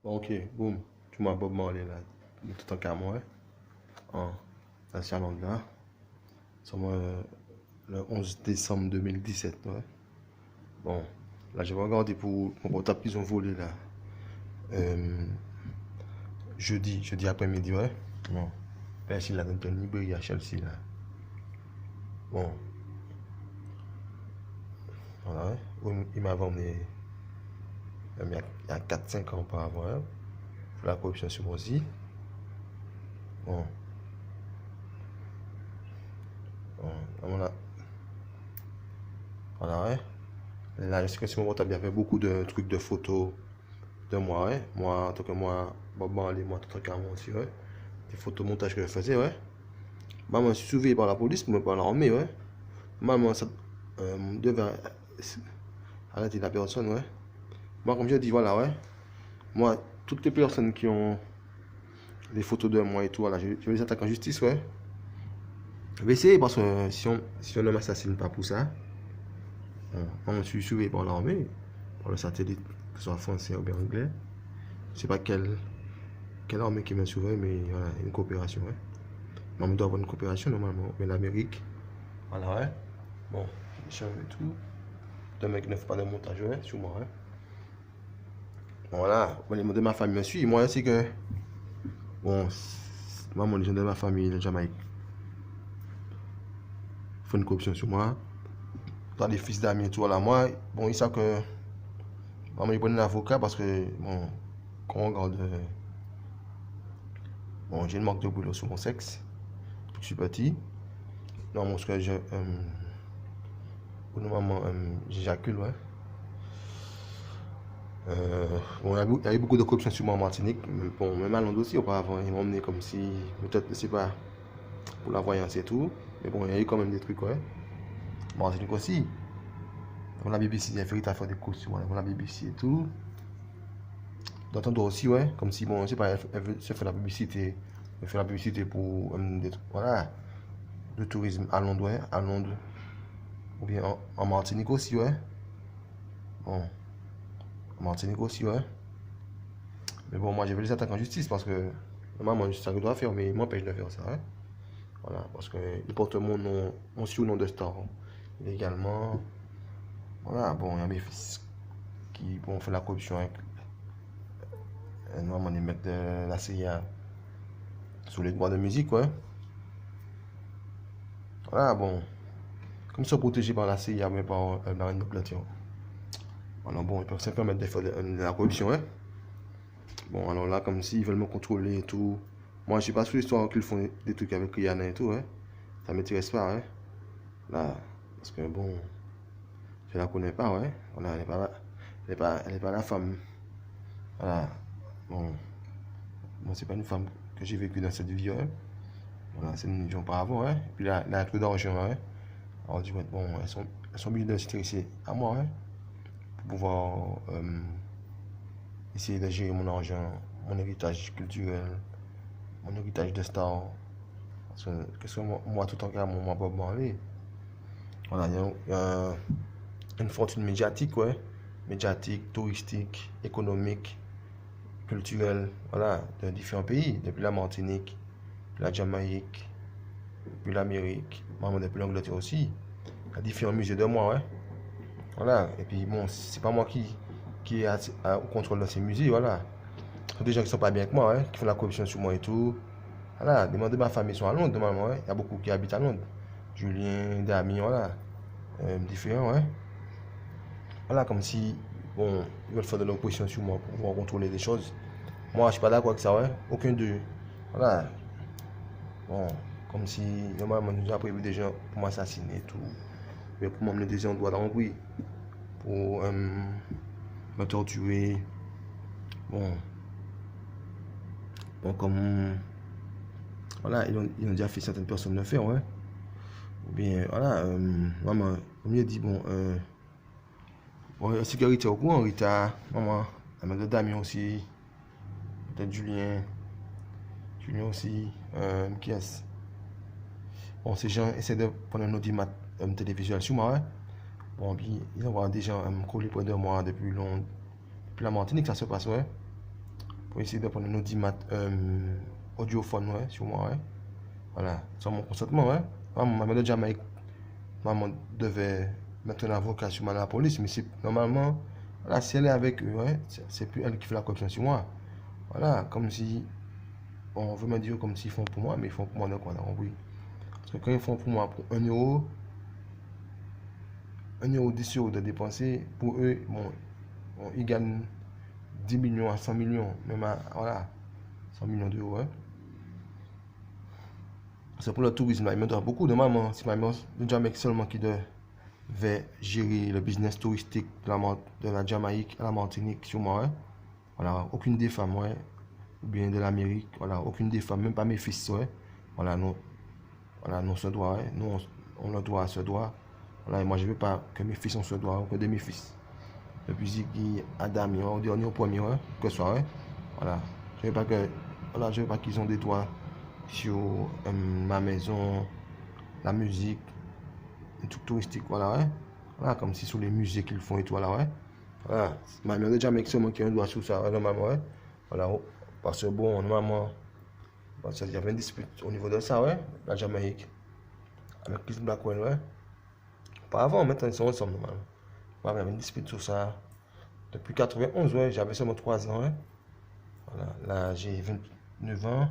Bon, ok, boum. Tu m'as Bob Marley là. De tout en qu'à moi. En, dans ce salon là. C'est moi le 11 décembre 2017. Ouais. Bon, là, je vais regarder pour mon portable qu'ils ont volé là. Euh, jeudi après-midi, ouais. Bon, Persil là, dans le Libéria à Chelsea là. Bon, voilà, ouais. Il m'a emmené il y a 4-5 ans auparavant, hein, pour la corruption sur moi aussi. Bon, bon, voilà, ouais. Là, je sais que sur mon portable, il y avait beaucoup de trucs de photos de moi, ouais. Moi, en tant que moi, Bob Marley, moi, tout en cas, moi aussi, ouais. Des photomontages que je faisais, ouais. Bah, moi, je suis surveillé par la police, mais par l'armée, ouais. Moi, ça devait arrêter la personne, ouais. Moi, comme je dis, voilà, ouais. Moi, toutes les personnes qui ont des photos de moi et tout, voilà, je les attaque en justice, ouais. Je vais essayer parce que si on ne m'assassine pas pour ça, moi, je suis surveillé par l'armée, par le satellite, que ce soit français ou bien anglais. Je sais pas quelle armée qui me surveille, mais voilà, une coopération, ouais. Mais on doit avoir une coopération normalement, mais l'Amérique, voilà, ouais. Bon, je et tout. Le mec ne fait pas de montage, ouais, sur moi, ouais. Bon, voilà, bon, les membres de ma famille me suivent. Moi, c'est que, bon, maman, les gens de ma famille, la Jamaïque, font une corruption sur moi. Dans des fils d'amis et tout, voilà. Moi, bon, ils savent que, maman, ils prennent un avocat parce que, bon, quand on regarde, bon, j'ai une marque de boulot sur mon sexe, depuis que je suis petit. Non, mon que normalement, j'éjacule, ouais. Bon, il y a eu beaucoup de corruption sur moi en Martinique. Mais bon, même à Londres aussi, auparavant, ils m'ont emmené comme si, peut-être, je sais pas, pour la voyance et tout. Mais bon, il y a eu quand même des trucs, ouais. Martinique aussi. Dans la BBC, il y a fait à faire des courses sur moi, dans la BBC et tout. D'entendre aussi, ouais, comme si, bon, je sais pas, elle veut se faire la publicité. Elle fait la publicité pour, des trucs, voilà, le tourisme à Londres, ouais, à Londres. Ou bien en Martinique aussi, ouais. Bon, en Martinique aussi, ouais. Mais bon, moi, je vais les attaquer en justice parce que, normalement, c'est ça que je dois faire, mais ils m'empêchent de faire ça, ouais. Voilà, parce qu'ils portent mon nom, mon surnom de star illégalement. Voilà, bon, il y a mes fils qui ont fait la corruption avec normalement les mecs de la CIA sur les droits de musique, ouais. Voilà, bon, comme ils sont protégés par la CIA, mais par Marine Le Pen. Alors bon, ils peuvent se permettre de faire de la corruption, ouais. Bon, alors là, comme s'ils veulent me contrôler et tout. Moi, je sais pas sur l'histoire qu'ils font des trucs avec Rihanna et tout, ouais. Ça m'intéresse pas, ouais. Là, parce que bon, je la connais pas, ouais. Voilà, elle est pas la femme. Voilà, bon, moi, c'est pas une femme que j'ai vécue dans cette vie, ouais. Voilà, c'est une vie auparavant, ouais. Et puis là, elle a trop d'argent, ouais. Alors, du coup, bon, elles sont obligées de s'intéresser à moi, ouais. Pour pouvoir essayer de gérer mon argent, mon héritage culturel, mon héritage de star. Parce que moi, tout en cas, moi, Bob Marley, voilà, il y a une fortune médiatique, ouais. Médiatique, touristique, économique, culturelle, voilà, de différents pays, depuis la Martinique, puis la Jamaïque, puis l'Amérique, maman depuis l'Angleterre aussi. Il y a différents musées de moi, ouais. Voilà, et puis bon, c'est pas moi qui est au contrôle de ces musées, voilà. Ce sont des gens qui sont pas bien avec moi, ouais, qui font la corruption sur moi et tout. Voilà, des membres de ma famille sont à Londres, normalement, ouais. Il y a beaucoup qui habitent à Londres. Julien, des amis, voilà. Différents, ouais. Voilà, comme si, bon, ils veulent faire de l'opposition sur moi pour pouvoir contrôler des choses. Moi, je suis pas d'accord avec ça, ouais. Aucun d'eux. Voilà. Bon, comme si, normalement, nous avons prévu des gens pour m'assassiner et tout. Mais pour m'emmener des gens droit d'embrouille. Pour me torturer. Bon, bon, comme, voilà, ils ont déjà fait certaines personnes le faire, ouais. Ou bien, voilà, maman, comme il dit, bon, bon, la sécurité au courant, Rita, maman, la mère de Damien aussi, peut-être Julien aussi, qui est-ce? Bon, ces gens essaient de prendre un audimat télévisuel sur moi, ouais. Bon, puis ils envoient des gens collés près de moi depuis la Martinique, ça se passe, ouais. pour essayer de prendre un audimat audiophone, ouais, sur moi, ouais. Voilà, sans mon consentement, ouais. Ma mère de Jamaïque, maman devait mettre un avocat sur la police, mais c'est normalement, voilà, si elle est avec eux, ouais, c'est plus elle qui fait la corruption sur moi. Voilà, comme si, on veut me dire comme s'ils font pour moi, mais ils font pour moi, donc on a compris. Parce que quand ils font pour moi, pour 1 euro, 1 euro, 10 euros de dépenser, pour eux, bon, ils gagnent 10 millions à 100 millions, même à, voilà, 100 millions d'euros, ouais. C'est pour le tourisme, là, il me doit beaucoup. Normalement, si ma mère, le Jamaïque seulement qui devait gérer le business touristique de la Jamaïque à la Martinique, sur moi, ouais. Voilà, aucune des femmes, ouais, ou bien de l'Amérique, voilà, aucune des femmes, même pas mes fils, ouais. Voilà, nous se doit, ouais. Nous, on le doit, se doit. Voilà, et moi, je ne veux pas que mes fils, on se doit, que de mes fils. Depuis qui Adam, au dernier, au premier, ouais, que ce soit, ouais. Voilà, je ne veux pas que, voilà, je veux pas qu'ils ont des droits sur ma maison, la musique, les trucs touristiques, voilà, ouais. Voilà, comme si sur les musées qu'ils font et tout, voilà, ouais. Voilà, ma mère déjà avec seulement qui a un doigt sur ça, ouais, normalement, ouais. Voilà, parce que bon, normalement, il y avait une dispute au niveau de ça, ouais, la Jamaïque, avec Chris Blackwell, ouais. Pas avant, maintenant ils sont ensemble, normalement. Ouais, il y avait une dispute sur ça. Depuis 91, ouais, j'avais seulement 3 ans, ouais. Voilà, là, j'ai 29 ans.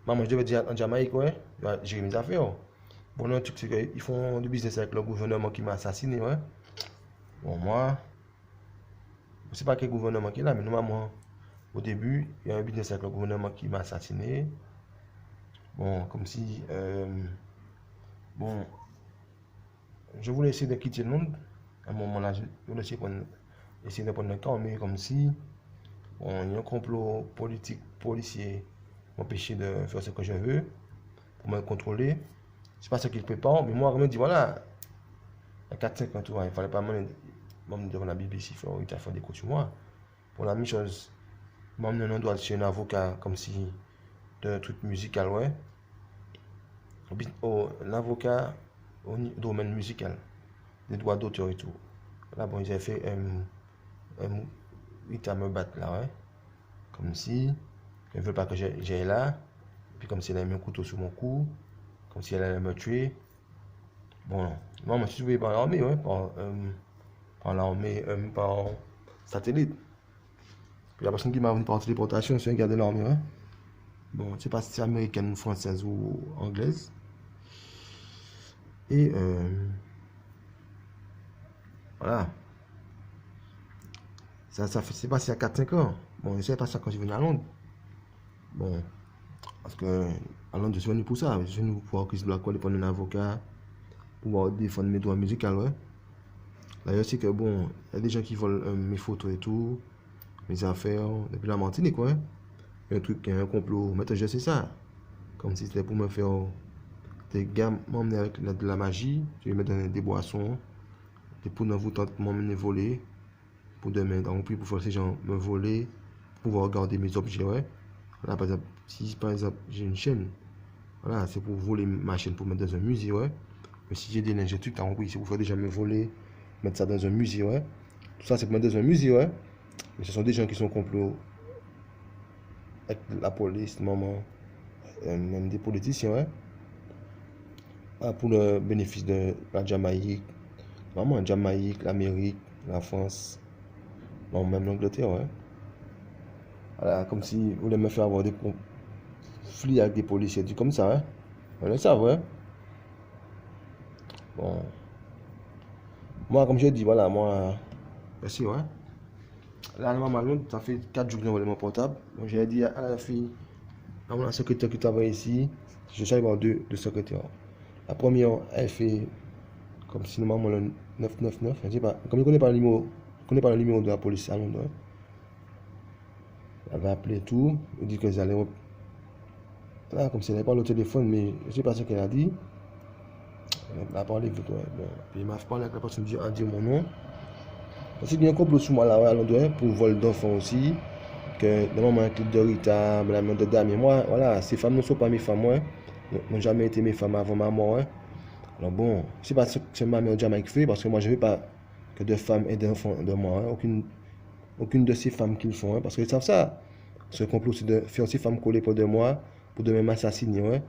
Maman, je devais dire en Jamaïque, ouais, j'ai mes affaires. Bon, le truc, c'est qu'ils font du business avec le gouvernement qui m'a assassiné, ouais. Bon, moi, je ne sais pas quel gouvernement qui est là, mais normalement, au début, il y a un business avec le gouvernement qui m'a assassiné. Bon, comme si, bon, je voulais essayer de quitter le monde. À un moment là, je voulais essayer de prendre le camp, mais comme si, bon, il y a un complot politique, policier, m'empêcher de faire ce que je veux, pour me contrôler. C'est pas ce qu'ils préparent, mais moi, je me dis, voilà, à 4-5 ans, il ne fallait pas m'emmener devant la BBC, il a fait des coups sur moi. Pour la même chose, m'emmener un doigt chez un avocat, comme si, de truc musical, ouais. L'avocat au domaine musical, des droits d'auteur et tout. Là, bon, ils avaient fait ils à me battre là, ouais. Comme si, ils ne veulent pas que j'aille là. Puis comme si elle avait mis un couteau sur mon cou, comme si elle allait me tuer. Bon, moi, je suis sauvé par l'armée, ouais, par l'armée, par satellite. Puis la personne qui m'a venu par téléportation, c'est un gars de l'armée, ouais. Bon, je ne sais pas si c'est américaine, française ou anglaise. Et voilà. Ça c'est passé à 4-5 ans. Bon, je ne sais pas ça quand je suis venu à Londres. Bon, parce que à Londres, je suis venu pour ça. Je suis venu pour Chris Blackwell prendre un avocat pour défendre mes droits musicaux, ouais. D'ailleurs, c'est que bon, il y a des gens qui volent mes photos et tout, mes affaires, depuis la Martinique, ouais. Il y a un truc, un complot. Maintenant, je sais ça. Comme si c'était pour me faire. Des gars m'emmener avec de la magie, je vais me donner des boissons, des poudres vous tente m'emmener voler, pour demain, donc puis pour faire ces gens me voler, pour pouvoir regarder mes objets, ouais. Voilà, par exemple, si par exemple j'ai une chaîne, voilà, c'est pour voler ma chaîne pour mettre dans un musée, ouais. Mais si j'ai des linges et tout, t'as compris, c'est pour faire déjà me voler, mettre ça dans un musée, ouais. Tout ça, c'est pour mettre dans un musée, ouais. Mais ce sont des gens qui sont complots avec la police, maman, même des politiciens, ouais. Pour le bénéfice de la Jamaïque, vraiment Jamaïque, l'Amérique, la France, bon, même l'Angleterre, ouais. Voilà, comme si vous voulez me faire avoir des conflits avec des policiers, du comme ça, hein. Vous le savez, ouais. Bon, moi, comme je dis, voilà, moi, merci, ouais. Là, normalement, ça fait 4 jours que j'ai volé mon portable. Donc, j'ai dit à la fille, à mon secrétaire qui travaille ici, je suis allé voir deux secrétaires. La première, elle fait comme si normalement le 999, je sais pas, comme je ne connais pas le numéro de la police à Londres, elle va appeler tout, elle dit qu'elle allait. Là, comme si elle n'avait pas le téléphone, mais je ne sais pas ce qu'elle a dit. Elle a parlé vite, ouais. Bon. Puis il m'a parlé avec la personne a dit mon nom. Aussi, il y a un complot sur moi là à Londres pour vol d'enfants aussi. Que normalement, un clip de Rita, la main de dame, et moi, voilà, ces femmes ne sont pas mes femmes, ouais. N'ont jamais été mes femmes avant ma mort, ouais. Alors bon, je sais pas ce que ma mère Jamaïque fait, parce que moi je ne veux pas que de femmes et d'enfants de moi, hein. Aucune de ces femmes qui le font, hein, parce qu'ils savent ça. Ce complot aussi de faire ces femmes coller pour de moi, pour de m'assassiner, ouais.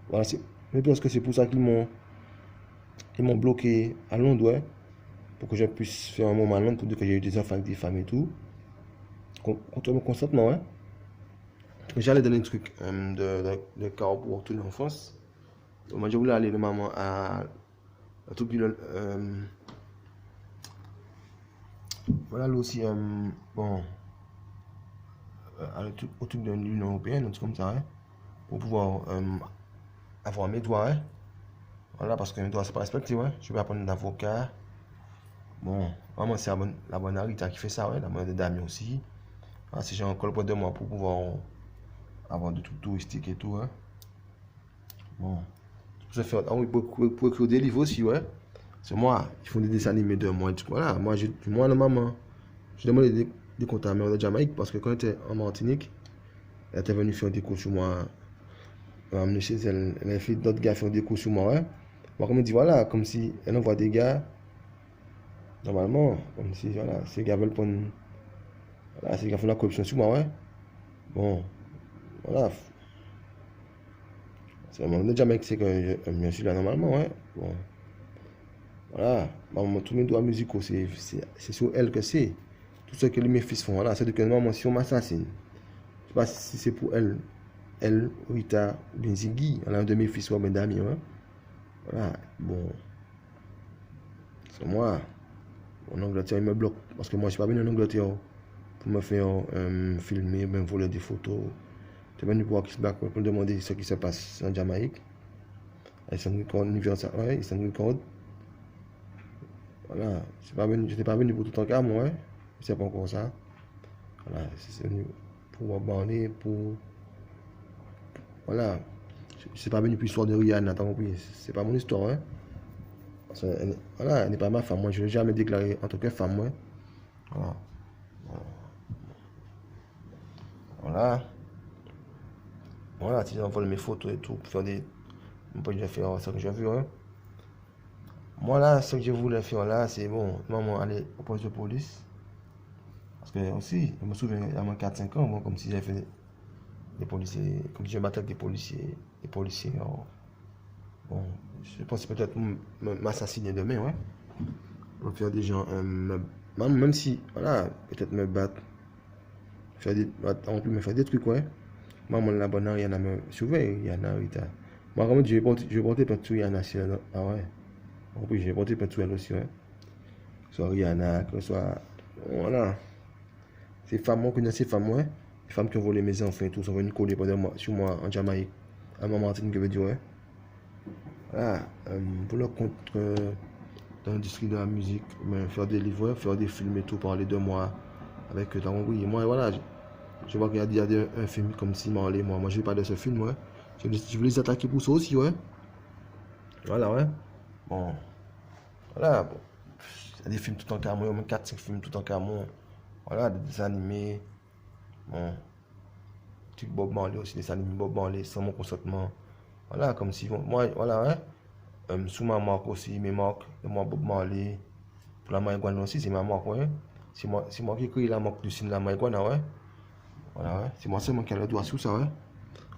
Voilà, mais parce que c'est pour ça ils m'ont bloqué à Londres, ouais, pour que je puisse faire un moment à Londres pour dire que j'ai eu des enfants avec des femmes et tout. Contre mon consentement, ouais. J'allais donner un truc de cas pour retourner en France. Moi, je voulais aller de maman à tout voilà, là aussi, bon, au truc de l'Union Européenne, un truc comme ça, hein, pour pouvoir avoir mes droits, hein. Voilà, parce que mes droits, c'est pas respecté, ouais. Je vais apprendre un avocat. Bon, vraiment, c'est la bonne Arita qui fait ça, ouais, la bonne de Damien aussi. Ah, si j'ai un col de moi pour pouvoir avoir des trucs touristiques et tout, hein. Bon, je faire, ah oui, pour écrire des livres aussi, ouais. C'est moi, ils font des dessins animés de moi. Voilà, moi, maman, je demandé des comptes à ma mère de Jamaïque parce que quand elle était en Martinique, elle était venue faire des cours sur moi. Elle m'a amené chez elle, elle a fait d'autres gars faire des cours sur moi, ouais. Moi, comme elle dit, voilà, comme si elle envoie des gars, normalement, comme si, voilà, ces gars veulent prendre, voilà, ces gars font la corruption sur moi, ouais. Bon, voilà. C'est mon de Jamaïque, c'est que je suis là normalement, ouais. Bon, voilà. Maman, tous mes droits musicaux, c'est sur elle que c'est. Tout ce que mes fils font, voilà, c'est de que maman, si on m'assassine, je sais pas si c'est pour elle, Rita, ou bien Ziggy, elle a un de mes fils ou bien d'amis, ouais. Voilà, bon, c'est moi. En Angleterre, il me bloque. Parce que moi, je suis pas venu en Angleterre pour me faire filmer, me voler des photos. Je suis venu pour Kiss Black pour me demander ce qui se passe en Jamaïque. Ils sont ouais, ils sont record. Voilà, je n'étais pas venu pour tout en cas, moi, ouais. C'est pas encore ça. Voilà, c'est venu pour parler, pour. Voilà, je suis pas venu pour l'histoire de Rihanna, t'as compris? C'est pas mon histoire, hein. Voilà, elle n'est pas ma femme, moi, je ne l'ai jamais déclaré en tant que femme, ouais. Voilà. Voilà. Voilà, si j'envoie mes photos et tout, pour faire des. On peut déjà faire ce que j'ai vu, hein. Moi, là, ce que je voulais faire là, c'est bon, maman aller au poste de police. Parce que aussi, je me souviens, il y a moins 4-5 ans, bon, comme si j'avais fait des policiers, comme si je battais avec des policiers. Alors, bon, je pense peut-être m'assassiner demain, ouais. Pour faire des gens, même si, voilà, peut-être me battre, faire des, en plus me faire des trucs, ouais. Maman, la bonne rien à me surveiller, il y en a, Rita. Moi, comme je vais porter peinture, il y en a, ah ouais. En plus, j'ai porté peinture elle aussi, ouais. Que ce soit Rihanna, que ce soit, voilà. Ces femmes, on connaît ces femmes, ouais. Les femmes qui ont volé mes enfants et tout, sont venues coller sur moi en Jamaïque. À ma Martinique, je veux dire, ouais. Voilà, pour le compte dans l'industrie de la musique, faire des livres, faire des films et tout, parler de moi avec t'as compris. Moi, voilà, je vois qu'il y a un film comme Simon et moi. Moi, je vais pas de ce film, ouais. Je voulais les attaquer pour ça aussi, ouais. Voilà, ouais. Bon, voilà, bon. Il y a des films tout en carrément, il y a même 4-5 films tout en carrément. Voilà, des dessins animés. Bon, truc Bob Marley aussi, des dessins animés Bob Marley sans mon consentement. Voilà, comme si, bon, moi, voilà, ouais. Sous ma marque aussi, mes marques, de moi Bob Marley. Pour la marijuana aussi, c'est ma marque, ouais. C'est moi qui ai créé la marque du signe de la marijuana, ouais. Voilà, ouais. C'est moi seulement qui a le droit sur ça, ouais.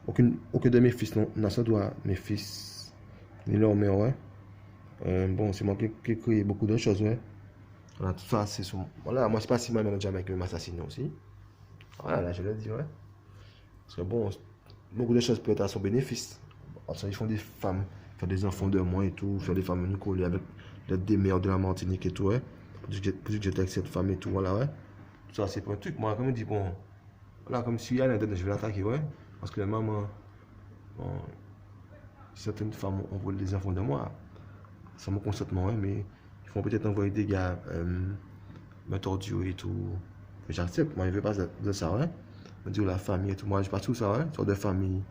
Aucun de mes fils n'a ce droit, mes fils, ni leur mère, ouais. Bon, c'est moi qui ai créé beaucoup de choses, ouais. Voilà, tout ça, c'est sur. Voilà, moi, je sais pas si ma mère de Jamaïque m'assassine aussi. Voilà, là, je le dis, ouais. Parce que bon, beaucoup de choses peuvent être à son bénéfice. Parce qu'ils font des femmes, faire des enfants de moi et tout, faire des femmes nous coller avec des mères de la Martinique et tout, ouais. Pour dire que j'étais avec cette femme et tout, voilà, ouais. Tout ça, c'est pas un truc. Moi, comme je dis, bon, voilà, comme si elle je vais l'attaquer, ouais. Parce que la maman, bon, certaines femmes ont volé des enfants de moi, sans mon consentement, ouais, mais ils font peut-être envoyer des gars me torturer et tout. J'accepte, moi, je ne veux pas de ça, ouais. Me dire la famille et tout, moi, je passe tout ça, ouais. Sur de famille,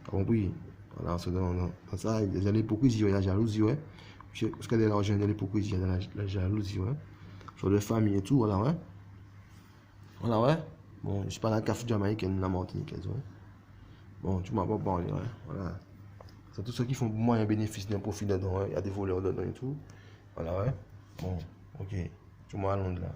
t'as compris? Voilà, dans ça, il y a l'hypocrisie, il y a la jalousie, ouais. Parce que de l'argent, il y a l'hypocrisie, il y a la jalousie, ouais. Sur de famille et tout, voilà, ouais. Voilà, ouais. Bon, je suis pas la CAF jamaïcaine, la Martiniquaise, ouais. Bon, tu m'as pas parlé, ouais. Voilà. C'est tous ceux qui font pour moi un bénéfice d'un profit dedans, ouais. Il y a des voleurs dedans et tout. Voilà, ouais. Bon, ok. Tu m'as à Londres, là.